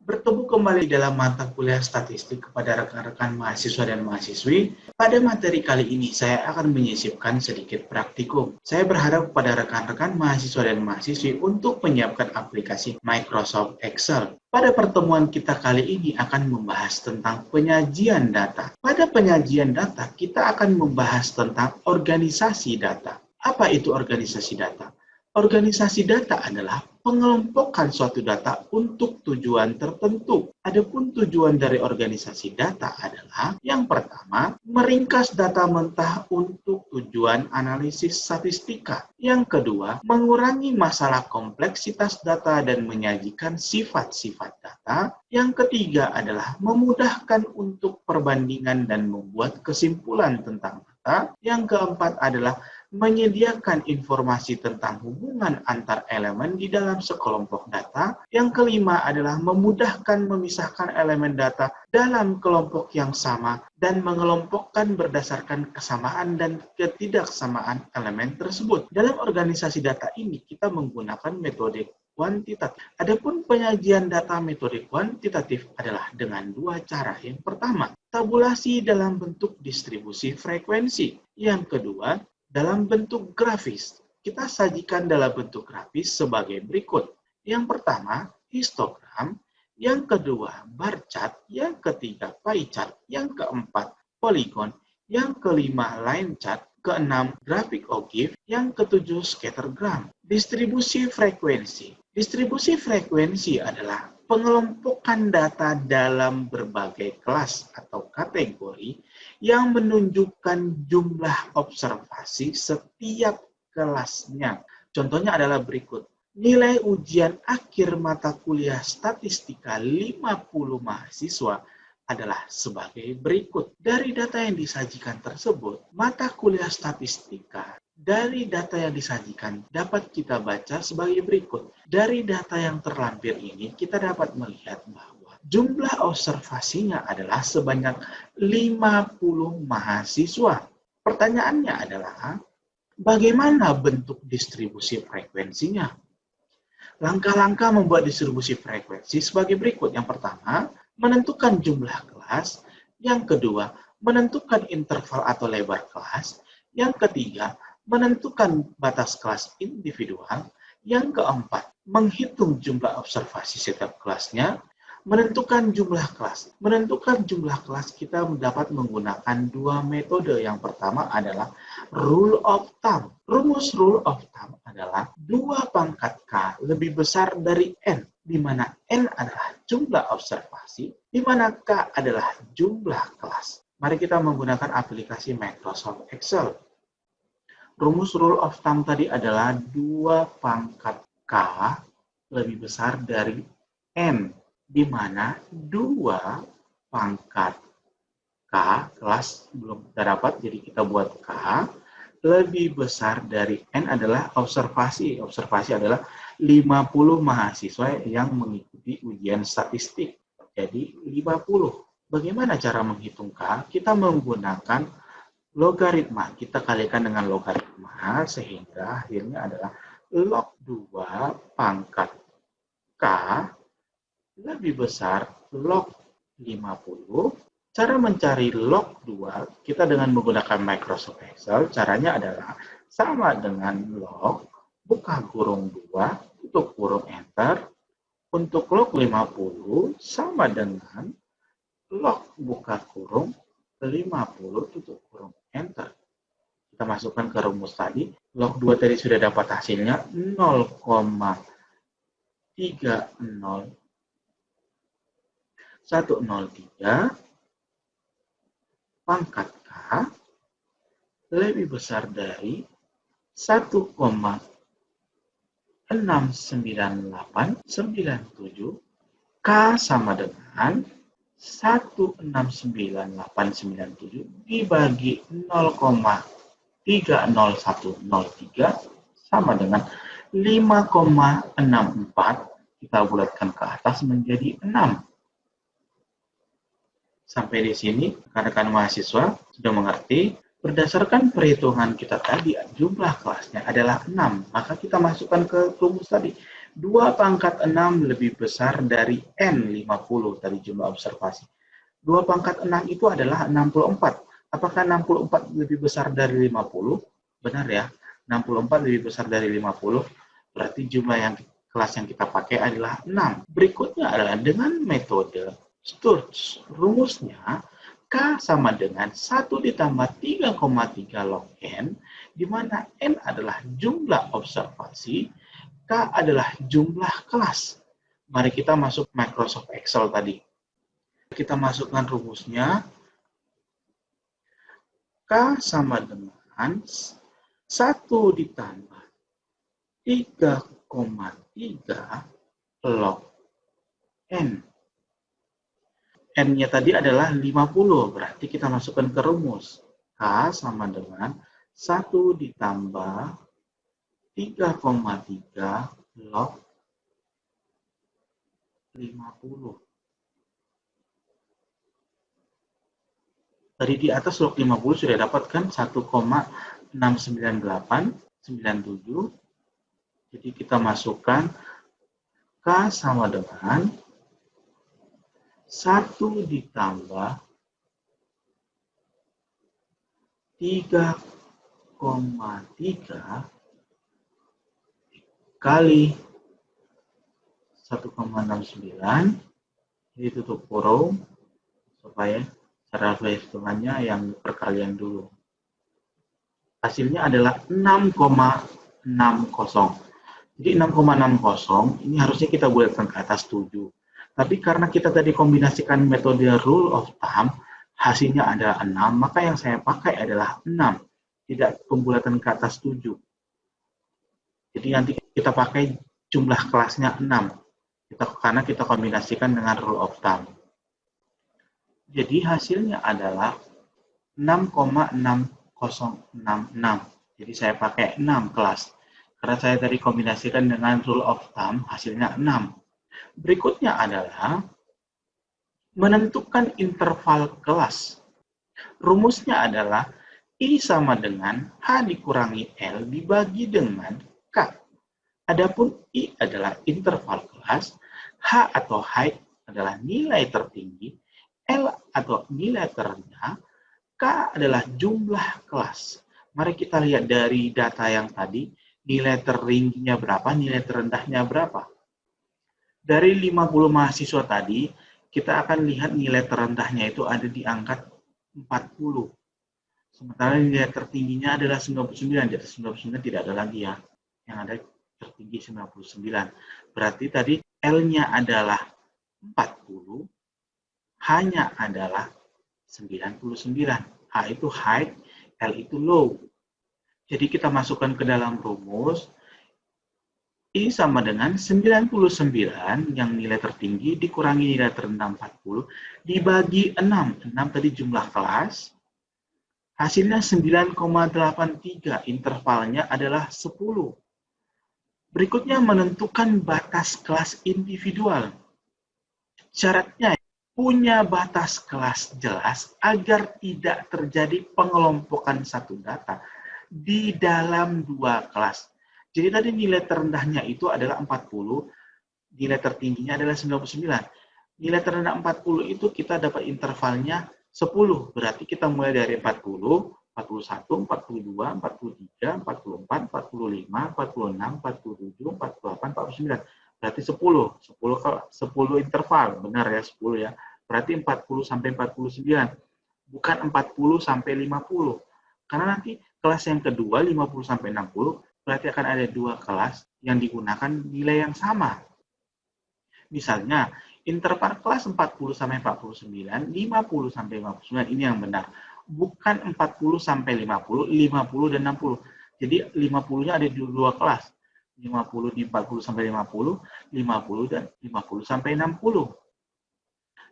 Bertemu kembali dalam mata kuliah statistik kepada rekan-rekan mahasiswa dan mahasiswi. Pada materi kali ini saya akan menyisipkan sedikit praktikum. Saya berharap kepada rekan-rekan mahasiswa dan mahasiswi untuk menyiapkan aplikasi Microsoft Excel. Pada pertemuan kita kali ini akan membahas tentang penyajian data. Pada penyajian data, kita akan membahas tentang organisasi data. Apa itu organisasi data? Organisasi data adalah pengelompokan suatu data untuk tujuan tertentu. Adapun tujuan dari organisasi data adalah yang pertama, meringkas data mentah untuk tujuan analisis statistika. Yang kedua, mengurangi masalah kompleksitas data dan menyajikan sifat-sifat data. Yang ketiga adalah memudahkan untuk perbandingan dan membuat kesimpulan tentang data. Yang keempat adalah menyediakan informasi tentang hubungan antar elemen di dalam sekelompok data. Yang kelima adalah memudahkan memisahkan elemen data dalam kelompok yang sama dan mengelompokkan berdasarkan kesamaan dan ketidaksamaan elemen tersebut. Dalam organisasi data ini kita menggunakan metode kuantitatif. Adapun penyajian data metode kuantitatif adalah dengan dua cara. Yang pertama, tabulasi dalam bentuk distribusi frekuensi. Yang kedua, dalam bentuk grafis. Kita sajikan dalam bentuk grafis sebagai berikut. Yang pertama, histogram. Yang kedua, bar chart. Yang ketiga, pie chart. Yang keempat, polygon. Yang kelima, line chart. Keenam, grafik ogive. Yang ketujuh, scattergram. Distribusi frekuensi. Distribusi frekuensi adalah pengelompokan data dalam berbagai kelas atau kategori yang menunjukkan jumlah observasi setiap kelasnya. Contohnya adalah berikut. Nilai ujian akhir mata kuliah statistika 50 mahasiswa adalah sebagai berikut. Dari data yang disajikan tersebut, mata kuliah statistika dari data yang disajikan dapat kita baca sebagai berikut. Dari data yang terlampir ini, kita dapat melihat bahwa jumlah observasinya adalah sebanyak 50 mahasiswa. Pertanyaannya adalah, bagaimana bentuk distribusi frekuensinya? Langkah-langkah membuat distribusi frekuensi sebagai berikut. Yang pertama, menentukan jumlah kelas. Yang kedua, menentukan interval atau lebar kelas. Yang ketiga, menentukan batas kelas individual. Yang keempat, menghitung jumlah observasi setiap kelasnya. Menentukan jumlah kelas. Menentukan jumlah kelas kita dapat menggunakan dua metode. Yang pertama adalah rule of thumb. Rumus rule of thumb adalah 2 pangkat K lebih besar dari N, di mana N adalah jumlah observasi, di mana K adalah jumlah kelas. Mari kita menggunakan aplikasi Microsoft Excel. Rumus rule of thumb tadi adalah 2 pangkat K lebih besar dari N, di mana 2 pangkat K, kelas belum kita dapat, jadi kita buat K, lebih besar dari N adalah observasi. Observasi adalah 50 mahasiswa yang mengikuti ujian statistik. Jadi 50. Bagaimana cara menghitung K? Kita menggunakan logaritma. Kita kalikan dengan logaritma sehingga akhirnya adalah log 2 pangkat K lebih besar log 50. Cara mencari log 2 kita dengan menggunakan Microsoft Excel. Caranya adalah sama dengan log buka kurung 2 tutup kurung enter. Untuk log 50 sama dengan log buka kurung 50 tutup kurung enter. Kita masukkan ke rumus tadi. Log 2 tadi sudah dapat hasilnya 0,30103 pangkat K lebih besar dari 1,69897. K sama dengan 1,69897 dibagi 0,30103 sama dengan 5,64. Kita bulatkan ke atas menjadi 6. Sampai di sini, rekan-rekan mahasiswa sudah mengerti. Berdasarkan perhitungan kita tadi, jumlah kelasnya adalah 6. Maka kita masukkan ke rumus tadi. 2 pangkat 6 lebih besar dari N 50 tadi jumlah observasi. 2 pangkat 6 itu adalah 64. Apakah 64 lebih besar dari 50? Benar ya, 64 lebih besar dari 50. Berarti jumlah kelas yang kita pakai adalah 6. Berikutnya adalah dengan metode Sturge. Rumusnya, K sama dengan 1 ditambah 3,3 log N, di mana N adalah jumlah observasi, K adalah jumlah kelas. Mari kita masuk Microsoft Excel tadi. Kita masukkan rumusnya. K sama dengan 1 ditambah 3,3 log N. N-nya tadi adalah 50, berarti kita masukkan ke rumus. K sama dengan 1 ditambah 3,3 log 50. Tadi di atas log 50 sudah dapatkan 1,69897. Jadi kita masukkan K sama dengan 1 ditambah 3,3 kali 1,69, jadi tutup kurung supaya cara perhitungannya yang perkalian dulu. Hasilnya adalah 6,60. Jadi 6,60 ini harusnya kita bulatkan ke atas 7. Tapi karena kita tadi kombinasikan metode rule of thumb, hasilnya adalah 6, maka yang saya pakai adalah 6, tidak pembulatan ke atas 7. Jadi nanti kita pakai jumlah kelasnya 6, karena kita kombinasikan dengan rule of thumb. Jadi hasilnya adalah 6,6066. Jadi saya pakai 6 kelas. Karena saya tadi kombinasikan dengan rule of thumb, hasilnya 6. Berikutnya adalah menentukan interval kelas. Rumusnya adalah I sama dengan H dikurangi L dibagi dengan K. Adapun I adalah interval kelas, H atau height adalah nilai tertinggi, L atau nilai terendah, K adalah jumlah kelas. Mari kita lihat dari data yang tadi, nilai tertingginya berapa, nilai terendahnya berapa. Dari 50 mahasiswa tadi, kita akan lihat nilai terendahnya itu ada di angka 40. Sementara nilai tertingginya adalah 99, di atas 99 tidak ada lagi ya. Yang ada tertinggi 99. Berarti tadi L-nya adalah 40, H-nya adalah 99. H itu high, L itu low. Jadi kita masukkan ke dalam rumus, I sama dengan 99 yang nilai tertinggi dikurangi nilai terendah 40 dibagi 6. 6 tadi jumlah kelas. Hasilnya 9,83, intervalnya adalah 10. Berikutnya menentukan batas kelas individual. Syaratnya punya batas kelas jelas agar tidak terjadi pengelompokan satu data di dalam dua kelas. Jadi tadi nilai terendahnya itu adalah 40, nilai tertingginya adalah 99. Nilai terendah 40 itu kita dapat intervalnya 10, berarti kita mulai dari 40, 41, 42, 43, 44, 45, 46, 47, 48, 49. Berarti 10 interval, benar ya 10 ya. Berarti 40 sampai 49, bukan 40 sampai 50. Karena nanti kelas yang kedua 50 sampai 60, berarti akan ada dua kelas yang digunakan nilai yang sama. Misalnya, interval kelas 40 sampai 49, 50 sampai 59 ini yang benar. Bukan 40 sampai 50, 50 dan 60. Jadi 50-nya ada di dua kelas. 50 di 40 sampai 50, 50 dan 50 sampai 60.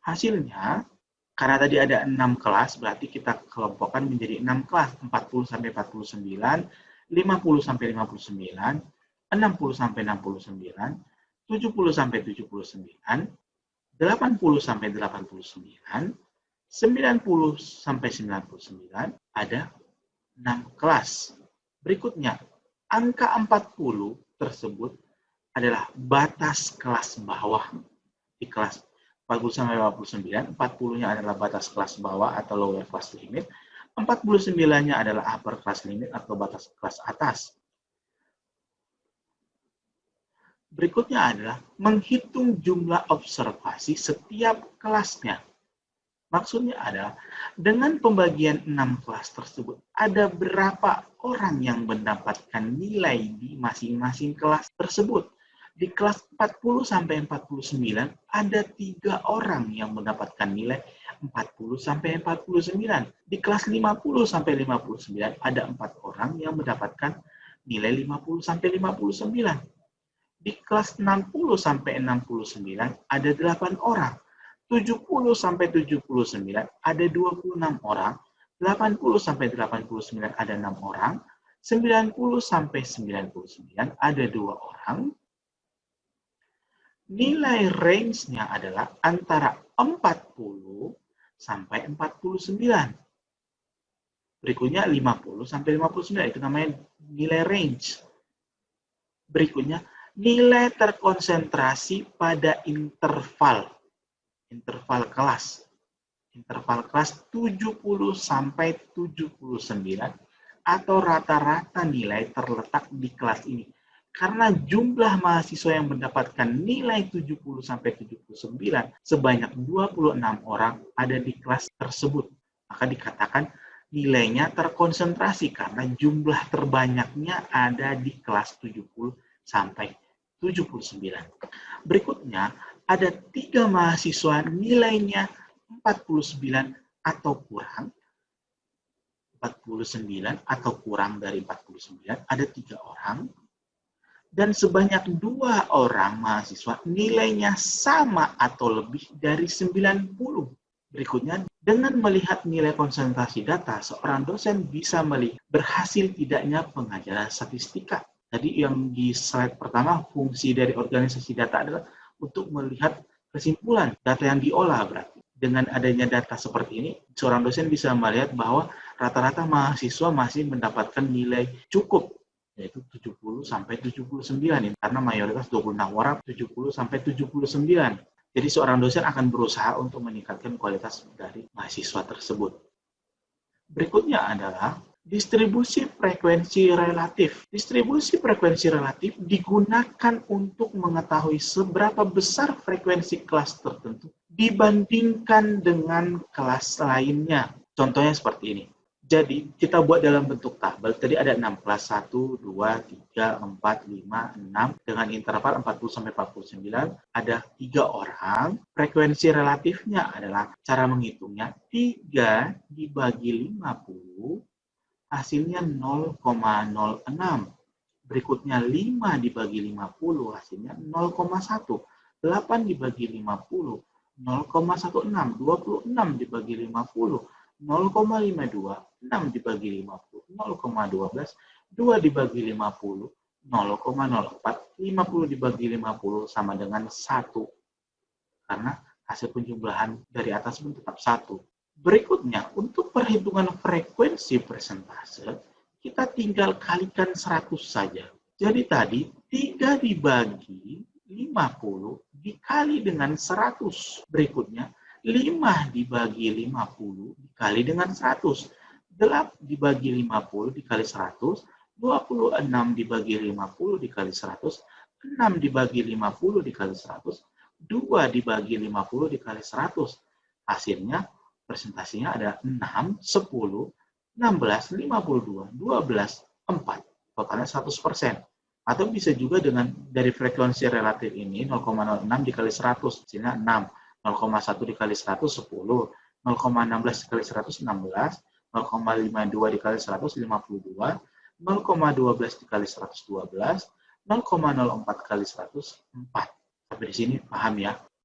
Hasilnya, karena tadi ada 6 kelas, berarti kita kelompokkan menjadi 6 kelas. 40 sampai 49, 50 sampai 59, 60 sampai 69, 70 sampai 79, 80 sampai 89, 90 sampai 99, ada 6 kelas. Berikutnya, angka 40 tersebut adalah batas kelas bawah di kelas 40 sampai 59. 40-nya adalah batas kelas bawah atau lower class limit. 49-nya adalah upper class limit atau batas kelas atas. Berikutnya adalah menghitung jumlah observasi setiap kelasnya. Maksudnya adalah dengan pembagian 6 kelas tersebut, ada berapa orang yang mendapatkan nilai di masing-masing kelas tersebut. Di kelas 40 sampai 49 ada 3 orang yang mendapatkan nilai 40 sampai 49. Di kelas 50 sampai 59 ada 4 orang yang mendapatkan nilai 50 sampai 59. Di kelas 60 sampai 69 ada 8 orang. 70 sampai 79 ada 26 orang. 80 sampai 89 ada 6 orang. 90 sampai 99 ada 2 orang. Nilai range-nya adalah antara 40 sampai 49. Berikutnya 50 sampai 59, itu namanya nilai range. Berikutnya nilai terkonsentrasi pada interval kelas. Interval kelas 70 sampai 79 atau rata-rata nilai terletak di kelas ini. Karena jumlah mahasiswa yang mendapatkan nilai 70 sampai 79 sebanyak 26 orang ada di kelas tersebut. Maka dikatakan nilainya terkonsentrasi karena jumlah terbanyaknya ada di kelas 70 sampai 79. Berikutnya, ada 3 mahasiswa nilainya 49 atau kurang. 49 atau kurang dari 49, ada 3 orang. Dan sebanyak 2 orang mahasiswa nilainya sama atau lebih dari 90. Berikutnya, dengan melihat nilai konsentrasi data, seorang dosen bisa melihat berhasil tidaknya pengajaran statistika. Tadi yang di slide pertama, fungsi dari organisasi data adalah untuk melihat kesimpulan data yang diolah. Berarti dengan adanya data seperti ini, seorang dosen bisa melihat bahwa rata-rata mahasiswa masih mendapatkan nilai cukup, yaitu 70 sampai 79, karena mayoritas 26 orang 70 sampai 79. Jadi seorang dosen akan berusaha untuk meningkatkan kualitas dari mahasiswa tersebut. Berikutnya adalah distribusi frekuensi relatif. Distribusi frekuensi relatif digunakan untuk mengetahui seberapa besar frekuensi kelas tertentu dibandingkan dengan kelas lainnya. Contohnya seperti ini. Jadi, kita buat dalam bentuk tabel. Tadi ada 6 kelas, 1, 2, 3, 4, 5, 6. Dengan interval 40 sampai 49, ada 3 orang. Frekuensi relatifnya adalah, cara menghitungnya, 3 dibagi 50, hasilnya 0,06. Berikutnya 5 dibagi 50, hasilnya 0,1. 8 dibagi 50, 0,16. 26 dibagi 50, 0,52. 6 dibagi 50, 0,12. 2 dibagi 50, 0,04. 50 dibagi 50 sama dengan 1. Karena hasil penjumlahan dari atas pun tetap 1. Berikutnya, untuk perhitungan frekuensi persentase, kita tinggal kalikan 100 saja. Jadi tadi, 3 dibagi 50 dikali dengan 100. Berikutnya, 5 dibagi 50 dikali dengan 100. 8 dibagi 50 dikali 100. 26 dibagi 50 dikali 100. 6 dibagi 50 dikali 100. 2 dibagi 50 dikali 100. Hasilnya, presentasinya ada 6, 10, 16, 52, 12, 4. Totalnya 100%. Atau bisa juga dengan dari frekuensi relatif ini 0,06 dikali 100, hasilnya 6. 0,1 dikali 100, 10. 0,16 dikali 100, 16. 0,52 dikali 100, 52. 0,12 dikali 100, 12. 0,04 kali 100, 4. Sampai di sini paham ya?